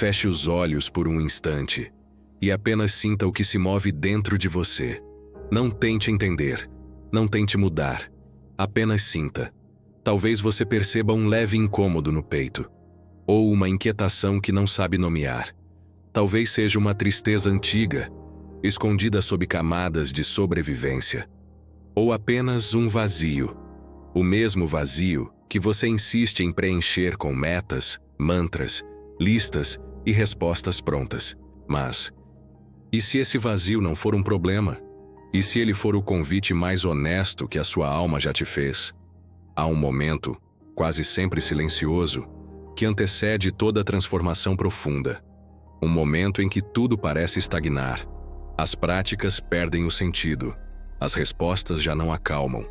Feche os olhos por um instante e apenas sinta o que se move dentro de você. Não tente entender, não tente mudar, apenas sinta. Talvez você perceba um leve incômodo no peito, ou uma inquietação que não sabe nomear. Talvez seja uma tristeza antiga, escondida sob camadas de sobrevivência, ou apenas um vazio, o mesmo vazio que você insiste em preencher com metas, mantras, listas e respostas prontas. Mas, e se esse vazio não for um problema? E se ele for o convite mais honesto que a sua alma já te fez? Há um momento, quase sempre silencioso, que antecede toda transformação profunda. Um momento em que tudo parece estagnar. As práticas perdem o sentido, as respostas já não acalmam.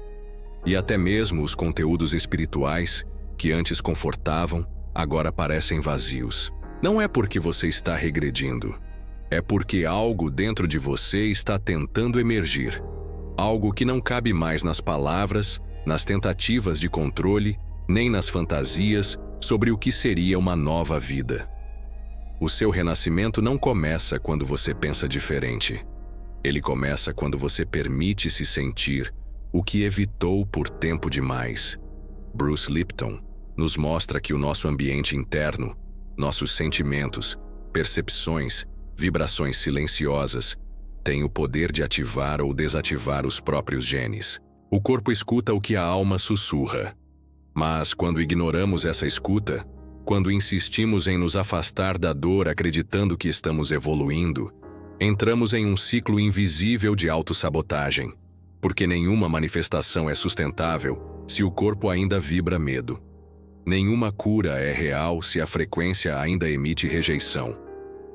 E até mesmo os conteúdos espirituais, que antes confortavam, agora parecem vazios. Não é porque você está regredindo. É porque algo dentro de você está tentando emergir. Algo que não cabe mais nas palavras, nas tentativas de controle, nem nas fantasias sobre o que seria uma nova vida. O seu renascimento não começa quando você pensa diferente. Ele começa quando você permite se sentir o que evitou por tempo demais. Bruce Lipton nos mostra que o nosso ambiente interno, nossos sentimentos, percepções, vibrações silenciosas, têm o poder de ativar ou desativar os próprios genes. O corpo escuta o que a alma sussurra. Mas quando ignoramos essa escuta, quando insistimos em nos afastar da dor acreditando que estamos evoluindo, entramos em um ciclo invisível de autossabotagem, porque nenhuma manifestação é sustentável se o corpo ainda vibra medo. Nenhuma cura é real se a frequência ainda emite rejeição.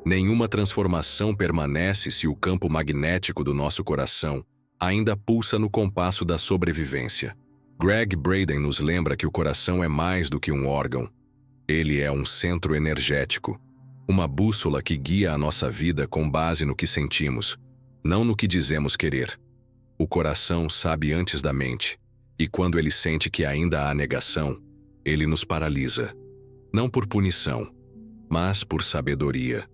Nenhuma transformação permanece se o campo magnético do nosso coração ainda pulsa no compasso da sobrevivência. Gregg Braden nos lembra que o coração é mais do que um órgão. Ele é um centro energético, uma bússola que guia a nossa vida com base no que sentimos, não no que dizemos querer. O coração sabe antes da mente, e quando ele sente que ainda há negação, ele nos paralisa. Não por punição, mas por sabedoria.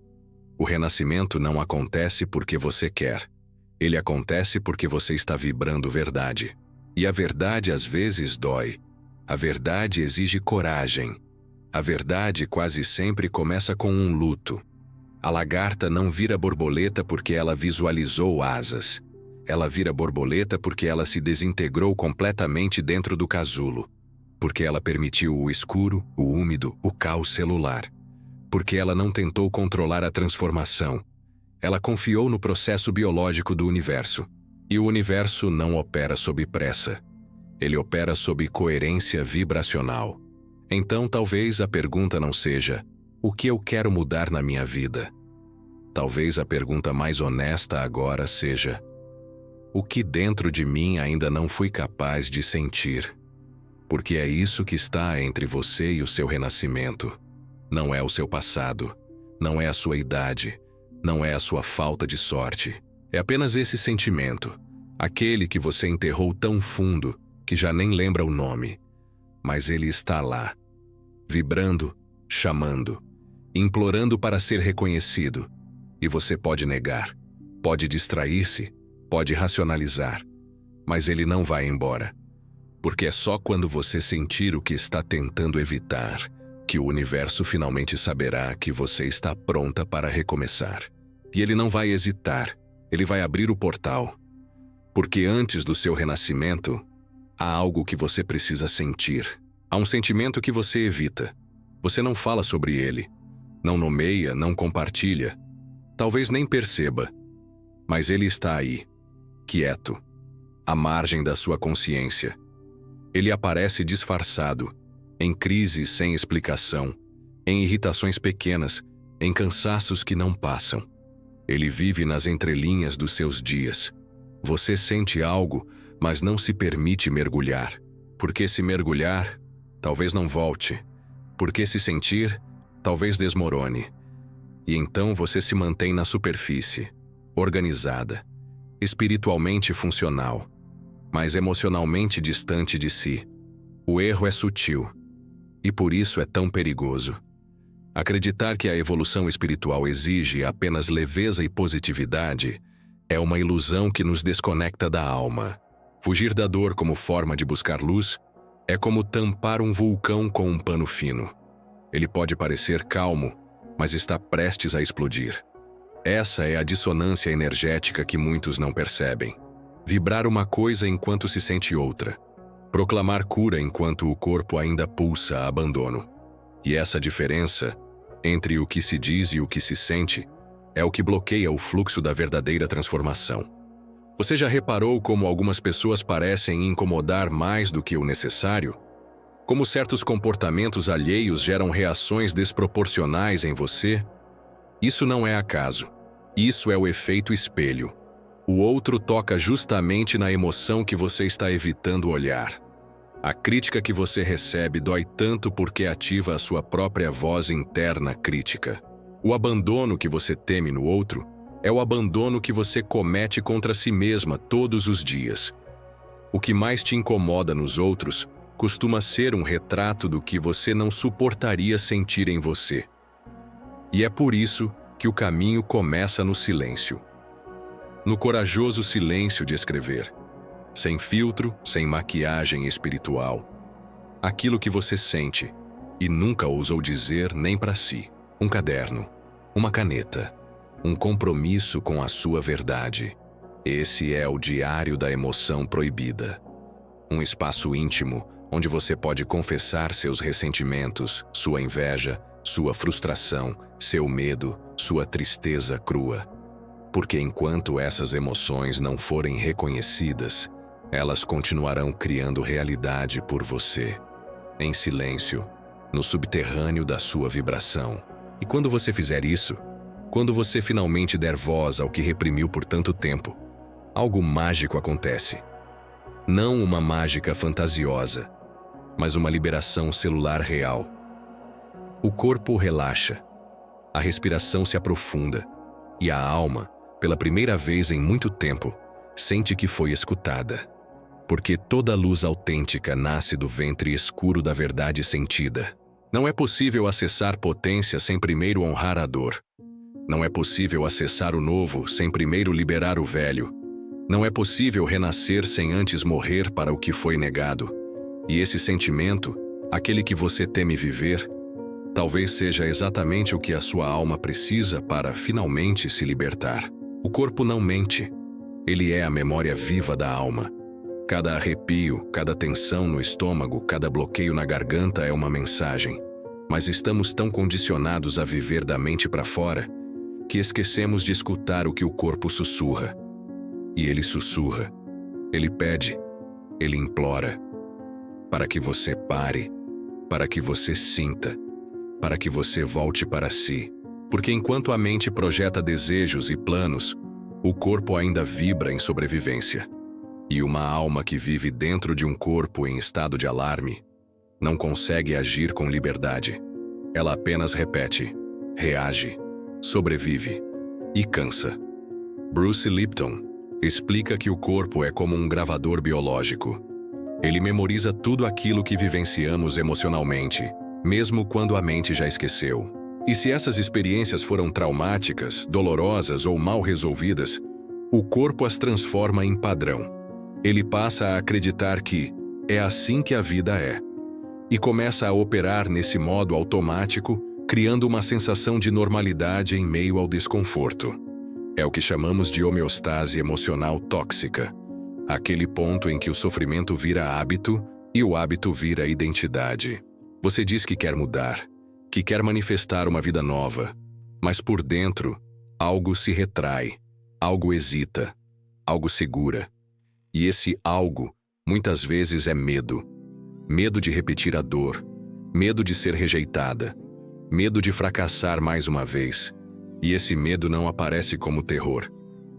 O renascimento não acontece porque você quer. Ele acontece porque você está vibrando verdade. E a verdade às vezes dói. A verdade exige coragem. A verdade quase sempre começa com um luto. A lagarta não vira borboleta porque ela visualizou asas. Ela vira borboleta porque ela se desintegrou completamente dentro do casulo. Porque ela permitiu o escuro, o úmido, o caos celular. Porque ela não tentou controlar a transformação. Ela confiou no processo biológico do universo. E o universo não opera sob pressa. Ele opera sob coerência vibracional. Então talvez a pergunta não seja: o que eu quero mudar na minha vida? Talvez a pergunta mais honesta agora seja: o que dentro de mim ainda não fui capaz de sentir? Porque é isso que está entre você e o seu renascimento. Não é o seu passado, não é a sua idade, não é a sua falta de sorte. É apenas esse sentimento, aquele que você enterrou tão fundo que já nem lembra o nome. Mas ele está lá, vibrando, chamando, implorando para ser reconhecido. E você pode negar, pode distrair-se, pode racionalizar, mas ele não vai embora. Porque é só quando você sentir o que está tentando evitar que o universo finalmente saberá que você está pronta para recomeçar. E ele não vai hesitar, ele vai abrir o portal. Porque antes do seu renascimento, há algo que você precisa sentir. Há um sentimento que você evita. Você não fala sobre ele, não nomeia, não compartilha. Talvez nem perceba, mas ele está aí, quieto, à margem da sua consciência. Ele aparece disfarçado, em crises sem explicação, em irritações pequenas, em cansaços que não passam. Ele vive nas entrelinhas dos seus dias. Você sente algo, mas não se permite mergulhar. Porque se mergulhar, talvez não volte. Porque se sentir, talvez desmorone. E então você se mantém na superfície, organizada, espiritualmente funcional, mas emocionalmente distante de si. O erro é sutil, e por isso é tão perigoso. Acreditar que a evolução espiritual exige apenas leveza e positividade é uma ilusão que nos desconecta da alma. Fugir da dor como forma de buscar luz é como tampar um vulcão com um pano fino. Ele pode parecer calmo, mas está prestes a explodir. Essa é a dissonância energética que muitos não percebem. Vibrar uma coisa enquanto se sente outra. Proclamar cura enquanto o corpo ainda pulsa abandono. E essa diferença entre o que se diz e o que se sente é o que bloqueia o fluxo da verdadeira transformação. Você já reparou como algumas pessoas parecem incomodar mais do que o necessário? Como certos comportamentos alheios geram reações desproporcionais em você? Isso não é acaso. Isso é o efeito espelho. O outro toca justamente na emoção que você está evitando olhar. A crítica que você recebe dói tanto porque ativa a sua própria voz interna crítica. O abandono que você teme no outro é o abandono que você comete contra si mesma todos os dias. O que mais te incomoda nos outros costuma ser um retrato do que você não suportaria sentir em você. E é por isso que o caminho começa no silêncio. No corajoso silêncio de escrever. Sem filtro, sem maquiagem espiritual. Aquilo que você sente e nunca ousou dizer nem para si. Um caderno, uma caneta, um compromisso com a sua verdade. Esse é o diário da emoção proibida. Um espaço íntimo onde você pode confessar seus ressentimentos, sua inveja, sua frustração, seu medo, sua tristeza crua. Porque enquanto essas emoções não forem reconhecidas, elas continuarão criando realidade por você, em silêncio, no subterrâneo da sua vibração. E quando você fizer isso, quando você finalmente der voz ao que reprimiu por tanto tempo, algo mágico acontece. Não uma mágica fantasiosa, mas uma liberação celular real. O corpo relaxa, a respiração se aprofunda e a alma, pela primeira vez em muito tempo, sente que foi escutada. Porque toda luz autêntica nasce do ventre escuro da verdade sentida. Não é possível acessar potência sem primeiro honrar a dor. Não é possível acessar o novo sem primeiro liberar o velho. Não é possível renascer sem antes morrer para o que foi negado. E esse sentimento, aquele que você teme viver, talvez seja exatamente o que a sua alma precisa para finalmente se libertar. O corpo não mente. Ele é a memória viva da alma. Cada arrepio, cada tensão no estômago, cada bloqueio na garganta é uma mensagem. Mas estamos tão condicionados a viver da mente para fora que esquecemos de escutar o que o corpo sussurra. E ele sussurra, ele pede, ele implora. Para que você pare, para que você sinta, para que você volte para si. Porque enquanto a mente projeta desejos e planos, o corpo ainda vibra em sobrevivência. E uma alma que vive dentro de um corpo em estado de alarme não consegue agir com liberdade. Ela apenas repete, reage, sobrevive e cansa. Bruce Lipton explica que o corpo é como um gravador biológico. Ele memoriza tudo aquilo que vivenciamos emocionalmente, mesmo quando a mente já esqueceu. E se essas experiências foram traumáticas, dolorosas ou mal resolvidas, o corpo as transforma em padrão. Ele passa a acreditar que é assim que a vida é. E começa a operar nesse modo automático, criando uma sensação de normalidade em meio ao desconforto. É o que chamamos de homeostase emocional tóxica. Aquele ponto em que o sofrimento vira hábito e o hábito vira identidade. Você diz que quer mudar, que quer manifestar uma vida nova, mas por dentro, algo se retrai, algo hesita, algo segura. E esse algo, muitas vezes, é medo. Medo de repetir a dor, medo de ser rejeitada, medo de fracassar mais uma vez. E esse medo não aparece como terror.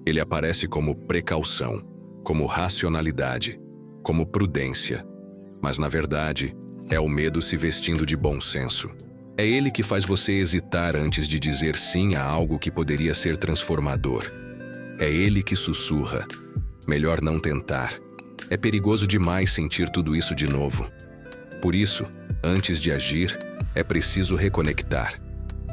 Ele aparece como precaução, como racionalidade, como prudência. Mas, na verdade, é o medo se vestindo de bom senso. É ele que faz você hesitar antes de dizer sim a algo que poderia ser transformador. É ele que sussurra. Melhor não tentar. É perigoso demais sentir tudo isso de novo. Por isso, antes de agir, é preciso reconectar.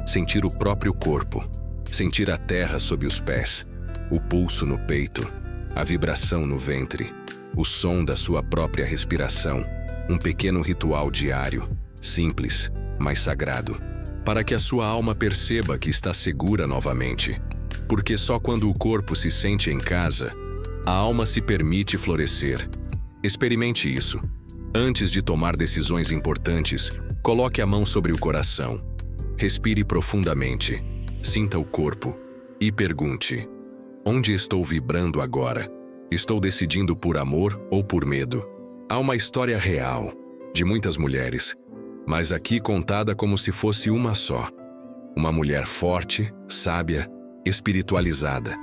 sentir o próprio corpo, sentir a terra sob os pés, o pulso no peito, a vibração no ventre, o som da sua própria respiração, um pequeno ritual diário, simples, mas sagrado, para que a sua alma perceba que está segura novamente. Porque só quando o corpo se sente em casa, a alma se permite florescer. Experimente isso. Antes de tomar decisões importantes, coloque a mão sobre o coração. Respire profundamente, sinta o corpo e pergunte: onde estou vibrando agora? Estou decidindo por amor ou por medo? Há uma história real, de muitas mulheres, mas aqui contada como se fosse uma só. Uma mulher forte, sábia, espiritualizada,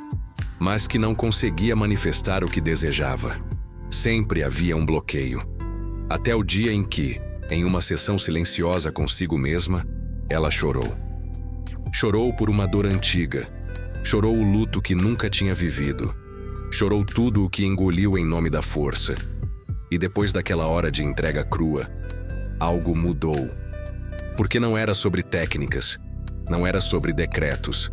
mas que não conseguia manifestar o que desejava. Sempre havia um bloqueio. Até o dia em que, em uma sessão silenciosa consigo mesma, ela chorou. Chorou por uma dor antiga. Chorou o luto que nunca tinha vivido. Chorou tudo o que engoliu em nome da força. E depois daquela hora de entrega crua, algo mudou. Porque não era sobre técnicas, não era sobre decretos.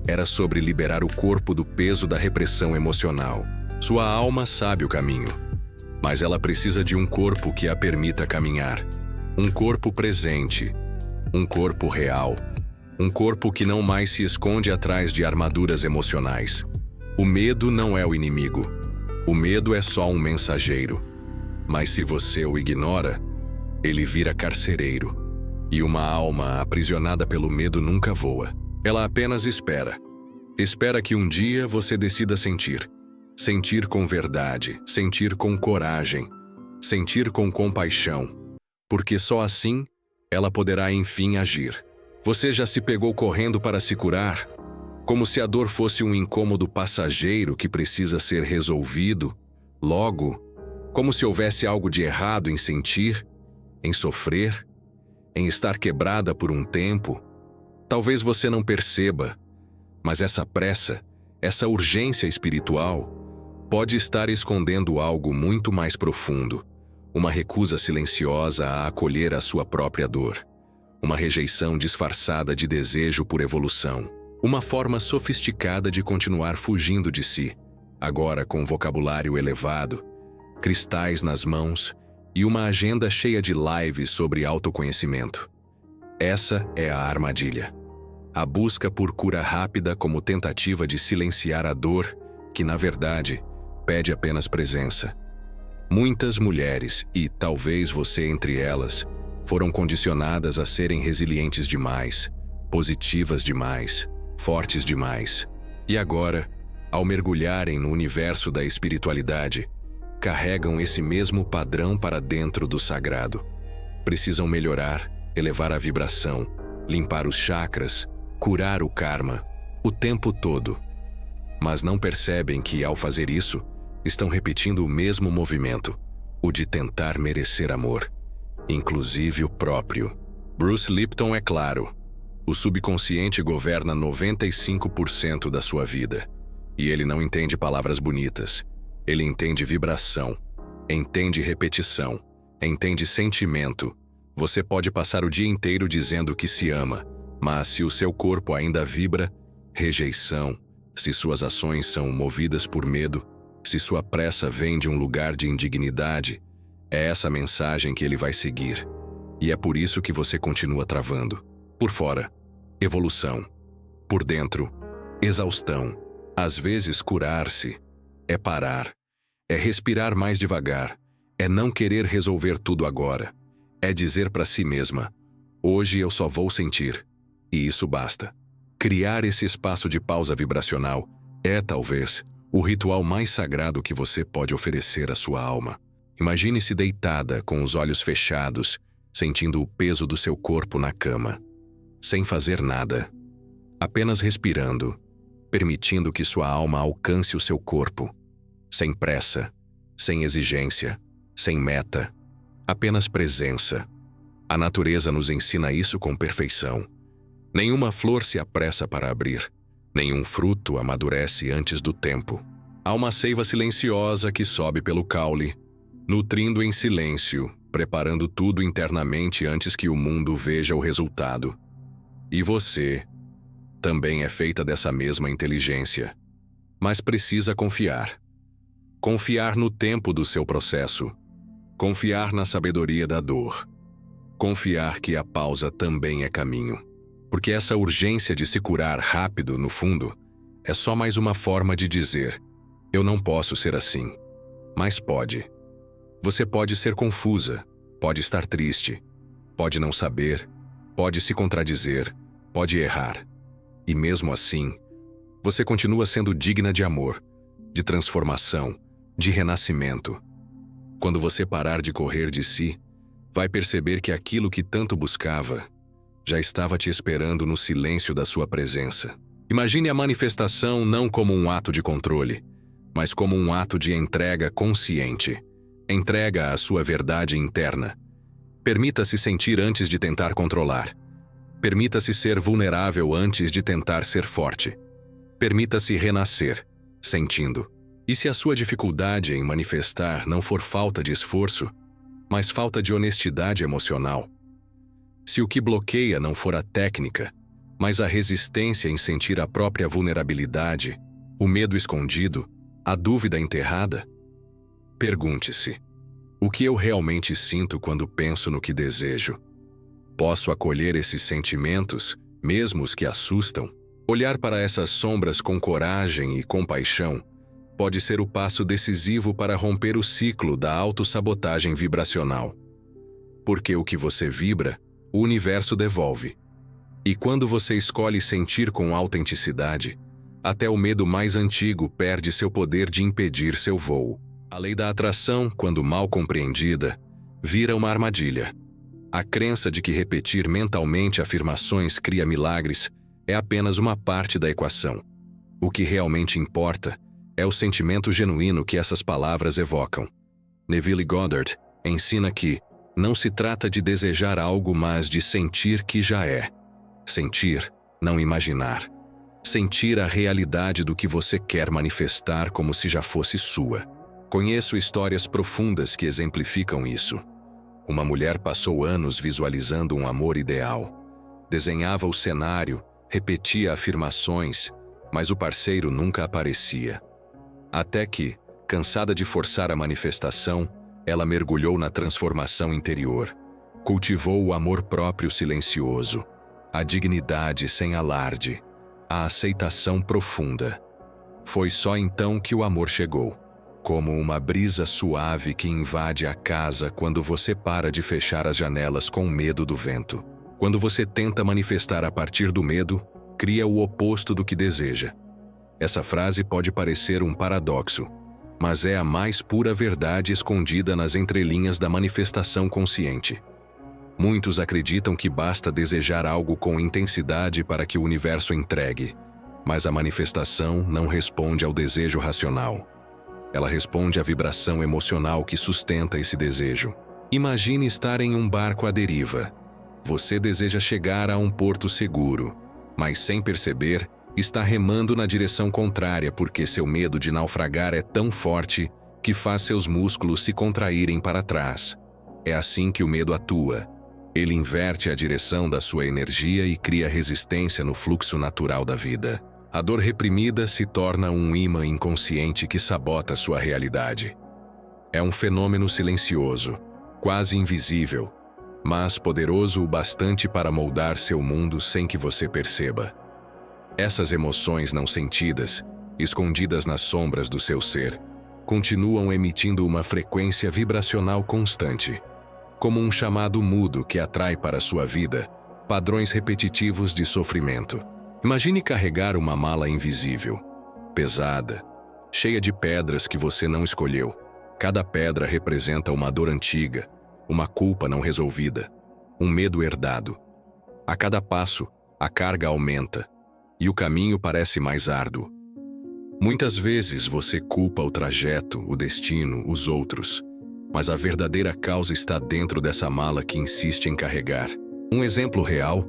Era sobre liberar o corpo do peso da repressão emocional. Sua alma sabe o caminho, mas ela precisa de um corpo que a permita caminhar. Um corpo presente, um corpo real, um corpo que não mais se esconde atrás de armaduras emocionais. O medo não é o inimigo. O medo é só um mensageiro. Mas se você o ignora, ele vira carcereiro. E uma alma aprisionada pelo medo nunca voa. Ela apenas espera. Espera que um dia você decida sentir. Sentir com verdade, sentir com coragem, sentir com compaixão. Porque só assim, ela poderá enfim agir. Você já se pegou correndo para se curar? Como se a dor fosse um incômodo passageiro que precisa ser resolvido, logo, como se houvesse algo de errado em sentir, em sofrer, em estar quebrada por um tempo. Talvez você não perceba, mas essa pressa, essa urgência espiritual, pode estar escondendo algo muito mais profundo, uma recusa silenciosa a acolher a sua própria dor, uma rejeição disfarçada de desejo por evolução. Uma forma sofisticada de continuar fugindo de si, agora com vocabulário elevado, cristais nas mãos e uma agenda cheia de lives sobre autoconhecimento. Essa é a armadilha. A busca por cura rápida como tentativa de silenciar a dor, que na verdade pede apenas presença. Muitas mulheres, e talvez você entre elas, foram condicionadas a serem resilientes demais, positivas demais, fortes demais. E agora, ao mergulharem no universo da espiritualidade, carregam esse mesmo padrão para dentro do sagrado. Precisam melhorar, elevar a vibração, limpar os chakras, curar o karma, o tempo todo. Mas não percebem que, ao fazer isso, estão repetindo o mesmo movimento, o de tentar merecer amor, inclusive o próprio. Bruce Lipton é claro. O subconsciente governa 95% da sua vida. E ele não entende palavras bonitas. Ele entende vibração, entende repetição, entende sentimento. Você pode passar o dia inteiro dizendo que se ama, mas se o seu corpo ainda vibra, rejeição, se suas ações são movidas por medo, se sua pressa vem de um lugar de indignidade, é essa mensagem que ele vai seguir. E é por isso que você continua travando. Por fora, evolução. Por dentro, exaustão. Às vezes, curar-se é parar, é respirar mais devagar, é não querer resolver tudo agora, é dizer para si mesma: hoje eu só vou sentir. E isso basta. Criar esse espaço de pausa vibracional é, talvez, o ritual mais sagrado que você pode oferecer à sua alma. Imagine-se deitada, com os olhos fechados, sentindo o peso do seu corpo na cama, sem fazer nada, apenas respirando, permitindo que sua alma alcance o seu corpo, sem pressa, sem exigência, sem meta, apenas presença. A natureza nos ensina isso com perfeição. Nenhuma flor se apressa para abrir, nenhum fruto amadurece antes do tempo. Há uma seiva silenciosa que sobe pelo caule, nutrindo em silêncio, preparando tudo internamente antes que o mundo veja o resultado. E você também é feita dessa mesma inteligência. Mas precisa confiar. Confiar no tempo do seu processo. Confiar na sabedoria da dor. Confiar que a pausa também é caminho. Porque essa urgência de se curar rápido, no fundo, é só mais uma forma de dizer: eu não posso ser assim. Mas pode. Você pode ser confusa, pode estar triste, pode não saber, pode se contradizer, pode errar. E mesmo assim, você continua sendo digna de amor, de transformação, de renascimento. Quando você parar de correr de si, vai perceber que aquilo que tanto buscava já estava te esperando no silêncio da sua presença. Imagine a manifestação não como um ato de controle, mas como um ato de entrega consciente. Entrega à sua verdade interna. Permita-se sentir antes de tentar controlar. Permita-se ser vulnerável antes de tentar ser forte. Permita-se renascer, sentindo. E se a sua dificuldade em manifestar não for falta de esforço, mas falta de honestidade emocional? Se o que bloqueia não for a técnica, mas a resistência em sentir a própria vulnerabilidade, o medo escondido, a dúvida enterrada? Pergunte-se: o que eu realmente sinto quando penso no que desejo? Posso acolher esses sentimentos, mesmo os que assustam? Olhar para essas sombras com coragem e compaixão pode ser o passo decisivo para romper o ciclo da autossabotagem vibracional. Porque o que você vibra, o universo devolve. E quando você escolhe sentir com autenticidade, até o medo mais antigo perde seu poder de impedir seu voo. A lei da atração, quando mal compreendida, vira uma armadilha. A crença de que repetir mentalmente afirmações cria milagres é apenas uma parte da equação. O que realmente importa é o sentimento genuíno que essas palavras evocam. Neville Goddard ensina que não se trata de desejar algo, mas de sentir que já é. Sentir, não imaginar. Sentir a realidade do que você quer manifestar como se já fosse sua. Conheço histórias profundas que exemplificam isso. Uma mulher passou anos visualizando um amor ideal. Desenhava o cenário, repetia afirmações, mas o parceiro nunca aparecia. Até que, cansada de forçar a manifestação, ela mergulhou na transformação interior. Cultivou o amor próprio silencioso, a dignidade sem alarde, a aceitação profunda. Foi só então que o amor chegou, como uma brisa suave que invade a casa quando você para de fechar as janelas com medo do vento. Quando você tenta manifestar a partir do medo, cria o oposto do que deseja. Essa frase pode parecer um paradoxo, mas é a mais pura verdade escondida nas entrelinhas da manifestação consciente. Muitos acreditam que basta desejar algo com intensidade para que o universo entregue, mas a manifestação não responde ao desejo racional. Ela responde à vibração emocional que sustenta esse desejo. Imagine estar em um barco à deriva. Você deseja chegar a um porto seguro, mas sem perceber, está remando na direção contrária porque seu medo de naufragar é tão forte que faz seus músculos se contraírem para trás. É assim que o medo atua. Ele inverte a direção da sua energia e cria resistência no fluxo natural da vida. A dor reprimida se torna um imã inconsciente que sabota sua realidade. É um fenômeno silencioso, quase invisível, mas poderoso o bastante para moldar seu mundo sem que você perceba. Essas emoções não sentidas, escondidas nas sombras do seu ser, continuam emitindo uma frequência vibracional constante, como um chamado mudo que atrai para sua vida padrões repetitivos de sofrimento. Imagine carregar uma mala invisível, pesada, cheia de pedras que você não escolheu. Cada pedra representa uma dor antiga, uma culpa não resolvida, um medo herdado. A cada passo, a carga aumenta, e o caminho parece mais árduo. Muitas vezes você culpa o trajeto, o destino, os outros, mas a verdadeira causa está dentro dessa mala que insiste em carregar. Um exemplo real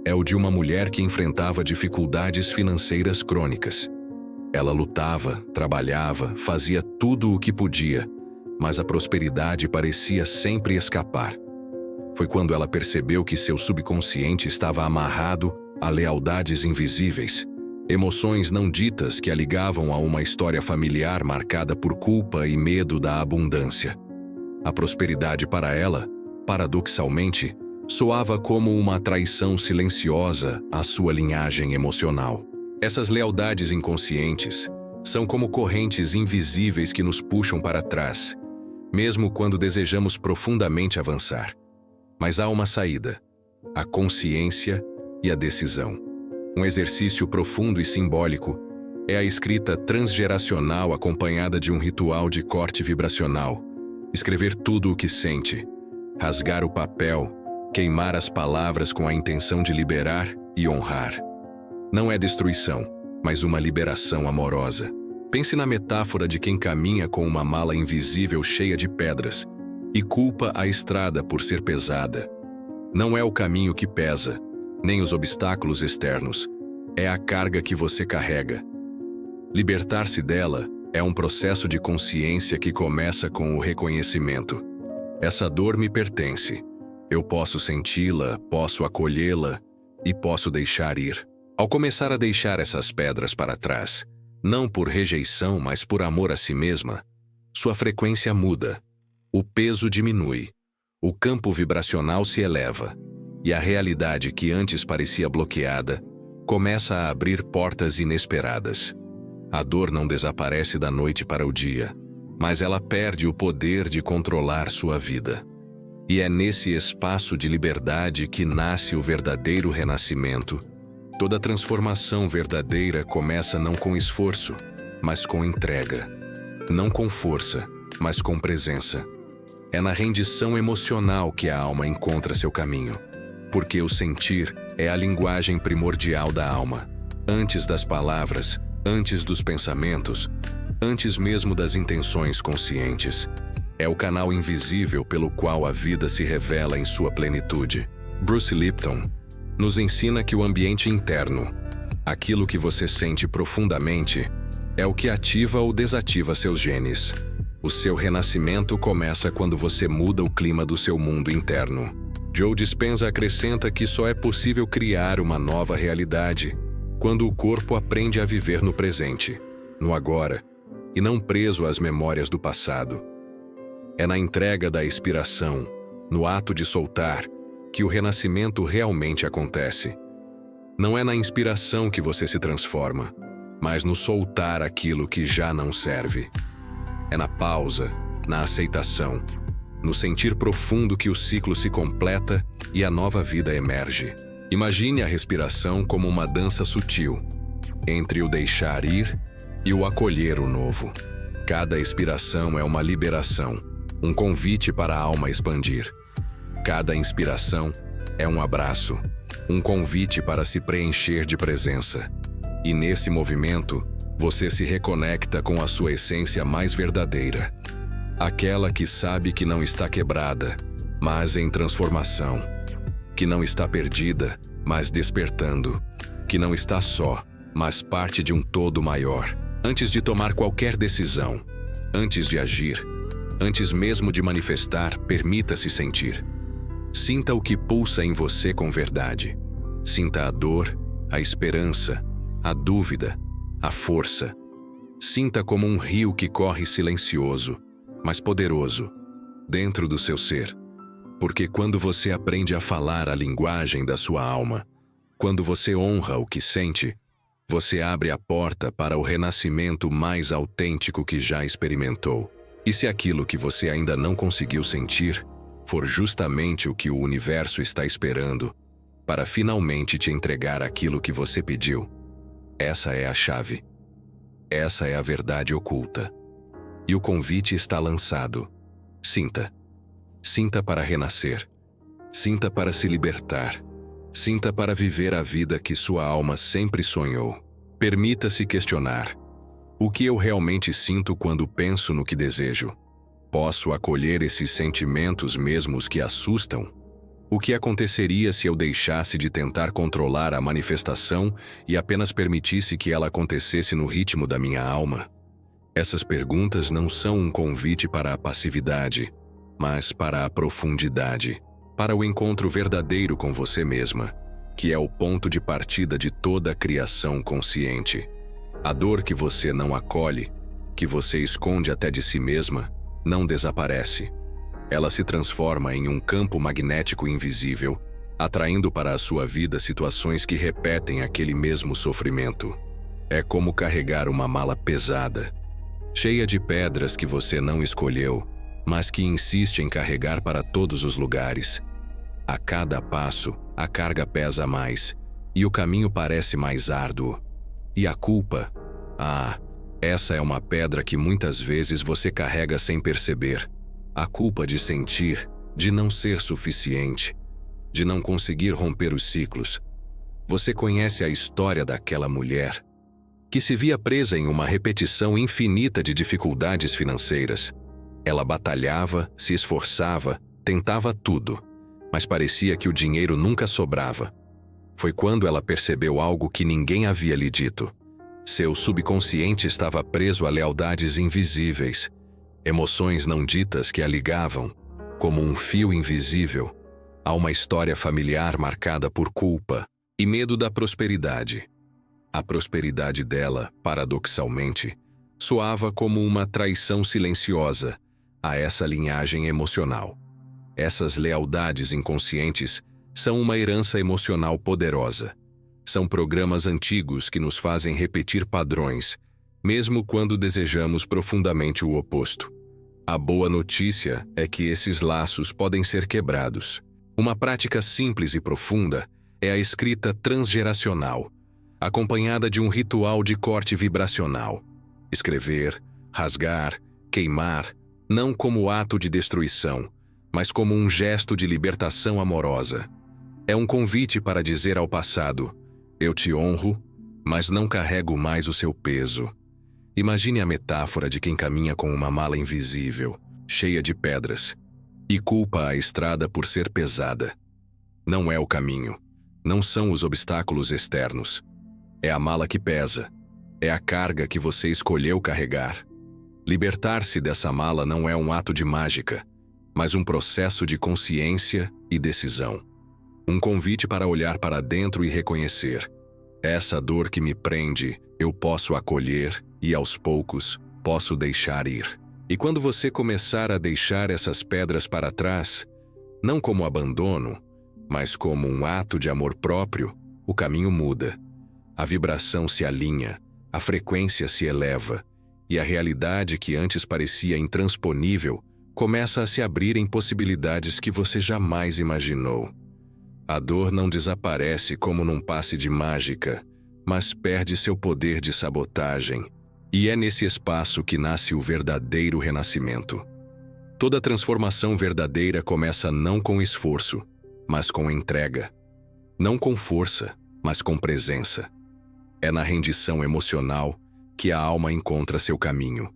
é o de uma mulher que enfrentava dificuldades financeiras crônicas. Ela lutava, trabalhava, fazia tudo o que podia, mas a prosperidade parecia sempre escapar. foi quando ela percebeu que seu subconsciente estava amarrado a lealdades invisíveis, emoções não ditas que a ligavam a uma história familiar marcada por culpa e medo da abundância. A prosperidade para ela, paradoxalmente, soava como uma traição silenciosa à sua linhagem emocional. Essas lealdades inconscientes são como correntes invisíveis que nos puxam para trás, mesmo quando desejamos profundamente avançar. Mas há uma saída: a consciência e a decisão. Um exercício profundo e simbólico é a escrita transgeracional acompanhada de um ritual de corte vibracional. Escrever tudo o que sente, rasgar o papel, queimar as palavras com a intenção de liberar e honrar. Não é destruição, mas uma liberação amorosa. Pense na metáfora de quem caminha com uma mala invisível cheia de pedras e culpa a estrada por ser pesada. Não é o caminho que pesa, nem os obstáculos externos. É a carga que você carrega. Libertar-se dela é um processo de consciência que começa com o reconhecimento. Essa dor me pertence. Eu posso senti-la, posso acolhê-la e posso deixar ir. Ao começar a deixar essas pedras para trás, não por rejeição, mas por amor a si mesma, sua frequência muda, o peso diminui, o campo vibracional se eleva, e a realidade que antes parecia bloqueada começa a abrir portas inesperadas. A dor não desaparece da noite para o dia, mas ela perde o poder de controlar sua vida. E é nesse espaço de liberdade que nasce o verdadeiro renascimento. Toda transformação verdadeira começa não com esforço, mas com entrega. Não com força, mas com presença. É na rendição emocional que a alma encontra seu caminho. Porque o sentir é a linguagem primordial da alma. Antes das palavras, antes dos pensamentos, antes mesmo das intenções conscientes. É o canal invisível pelo qual a vida se revela em sua plenitude. Bruce Lipton nos ensina que o ambiente interno, aquilo que você sente profundamente, é o que ativa ou desativa seus genes. O seu renascimento começa quando você muda o clima do seu mundo interno. Joe Dispenza acrescenta que só é possível criar uma nova realidade quando o corpo aprende a viver no presente, no agora, e não preso às memórias do passado. É na entrega da expiração, no ato de soltar, que o renascimento realmente acontece. Não é na inspiração que você se transforma, mas no soltar aquilo que já não serve. É na pausa, na aceitação, no sentir profundo que o ciclo se completa e a nova vida emerge. Imagine a respiração como uma dança sutil, entre o deixar ir e o acolher o novo. Cada expiração é uma liberação, um convite para a alma expandir. Cada inspiração é um abraço, um convite para se preencher de presença. E nesse movimento, você se reconecta com a sua essência mais verdadeira. Aquela que sabe que não está quebrada, mas em transformação. Que não está perdida, mas despertando. Que não está só, mas parte de um todo maior. Antes de tomar qualquer decisão, antes de agir, antes mesmo de manifestar, permita-se sentir. Sinta o que pulsa em você com verdade. Sinta a dor, a esperança, a dúvida, a força. Sinta como um rio que corre silencioso, mas poderoso, dentro do seu ser. Porque quando você aprende a falar a linguagem da sua alma, quando você honra o que sente, você abre a porta para o renascimento mais autêntico que já experimentou. E se aquilo que você ainda não conseguiu sentir for justamente o que o universo está esperando para finalmente te entregar aquilo que você pediu, essa é a chave. Essa é a verdade oculta. E o convite está lançado. Sinta. Sinta para renascer. Sinta para se libertar. Sinta para viver a vida que sua alma sempre sonhou. Permita-se questionar. O que eu realmente sinto quando penso no que desejo? Posso acolher esses sentimentos mesmo os que assustam? O que aconteceria se eu deixasse de tentar controlar a manifestação e apenas permitisse que ela acontecesse no ritmo da minha alma? Essas perguntas não são um convite para a passividade, mas para a profundidade, para o encontro verdadeiro com você mesma, que é o ponto de partida de toda a criação consciente. A dor que você não acolhe, que você esconde até de si mesma, não desaparece. Ela se transforma em um campo magnético invisível, atraindo para a sua vida situações que repetem aquele mesmo sofrimento. É como carregar uma mala pesada, cheia de pedras que você não escolheu, mas que insiste em carregar para todos os lugares. A cada passo, a carga pesa mais, e o caminho parece mais árduo. E a culpa? Essa é uma pedra que muitas vezes você carrega sem perceber. A culpa de sentir, de não ser suficiente, de não conseguir romper os ciclos. Você conhece a história daquela mulher que se via presa em uma repetição infinita de dificuldades financeiras. Ela batalhava, se esforçava, tentava tudo, mas parecia que o dinheiro nunca sobrava. Foi quando ela percebeu algo que ninguém havia lhe dito. Seu subconsciente estava preso a lealdades invisíveis, emoções não ditas que a ligavam, como um fio invisível, a uma história familiar marcada por culpa e medo da prosperidade. A prosperidade dela, paradoxalmente, soava como uma traição silenciosa a essa linhagem emocional. Essas lealdades inconscientes são uma herança emocional poderosa. São programas antigos que nos fazem repetir padrões, mesmo quando desejamos profundamente o oposto. A boa notícia é que esses laços podem ser quebrados. Uma prática simples e profunda é a escrita transgeracional, acompanhada de um ritual de corte vibracional. Escrever, rasgar, queimar, não como ato de destruição, mas como um gesto de libertação amorosa. É um convite para dizer ao passado: eu te honro, mas não carrego mais o seu peso. Imagine a metáfora de quem caminha com uma mala invisível, cheia de pedras, e culpa a estrada por ser pesada. Não é o caminho, não são os obstáculos externos. É a mala que pesa, é a carga que você escolheu carregar. Libertar-se dessa mala não é um ato de mágica, mas um processo de consciência e decisão. Um convite para olhar para dentro e reconhecer: essa dor que me prende, eu posso acolher e, aos poucos, posso deixar ir. E quando você começar a deixar essas pedras para trás, não como abandono, mas como um ato de amor próprio, o caminho muda. A vibração se alinha, a frequência se eleva, e a realidade que antes parecia intransponível começa a se abrir em possibilidades que você jamais imaginou. A dor não desaparece como num passe de mágica, mas perde seu poder de sabotagem. E é nesse espaço que nasce o verdadeiro renascimento. Toda transformação verdadeira começa não com esforço, mas com entrega. Não com força, mas com presença. É na rendição emocional que a alma encontra seu caminho.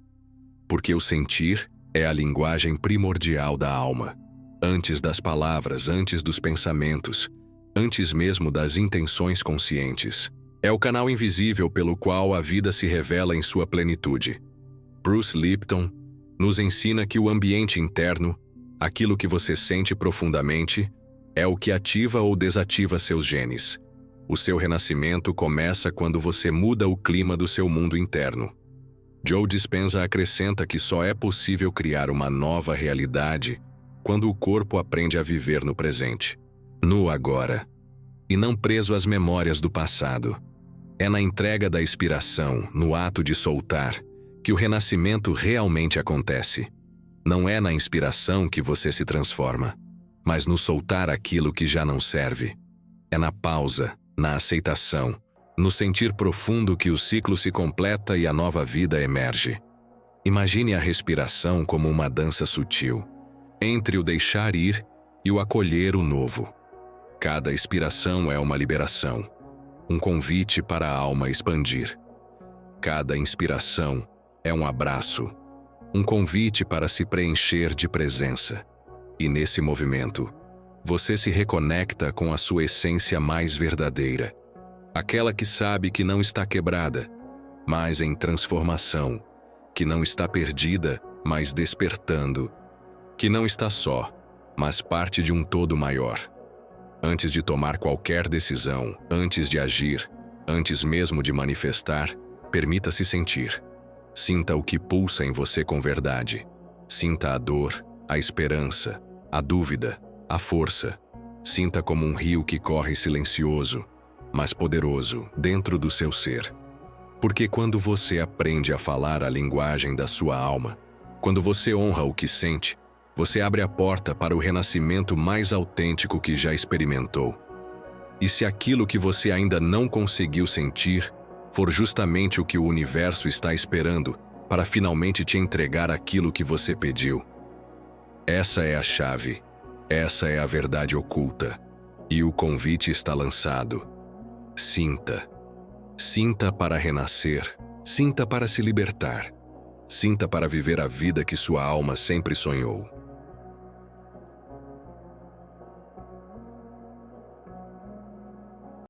Porque o sentir é a linguagem primordial da alma. Antes das palavras, antes dos pensamentos, antes mesmo das intenções conscientes. É o canal invisível pelo qual a vida se revela em sua plenitude. Bruce Lipton nos ensina que o ambiente interno, aquilo que você sente profundamente, é o que ativa ou desativa seus genes. O seu renascimento começa quando você muda o clima do seu mundo interno. Joe Dispenza acrescenta que só é possível criar uma nova realidade quando o corpo aprende a viver no presente, no agora, e não preso às memórias do passado. É na entrega da inspiração, no ato de soltar, que o renascimento realmente acontece. Não é na inspiração que você se transforma, mas no soltar aquilo que já não serve. É na pausa, na aceitação, no sentir profundo que o ciclo se completa e a nova vida emerge. Imagine a respiração como uma dança sutil, entre o deixar ir e o acolher o novo. Cada expiração é uma liberação, um convite para a alma expandir. Cada inspiração é um abraço, um convite para se preencher de presença. E nesse movimento, você se reconecta com a sua essência mais verdadeira, aquela que sabe que não está quebrada, mas em transformação, que não está perdida, mas despertando, que não está só, mas parte de um todo maior. Antes de tomar qualquer decisão, antes de agir, antes mesmo de manifestar, permita-se sentir. Sinta o que pulsa em você com verdade. Sinta a dor, a esperança, a dúvida, a força. Sinta como um rio que corre silencioso, mas poderoso, dentro do seu ser. Porque quando você aprende a falar a linguagem da sua alma, quando você honra o que sente, você abre a porta para o renascimento mais autêntico que já experimentou. E se aquilo que você ainda não conseguiu sentir for justamente o que o universo está esperando para finalmente te entregar aquilo que você pediu? Essa é a chave, essa é a verdade oculta, e o convite está lançado. Sinta. Sinta para renascer, sinta para se libertar, sinta para viver a vida que sua alma sempre sonhou.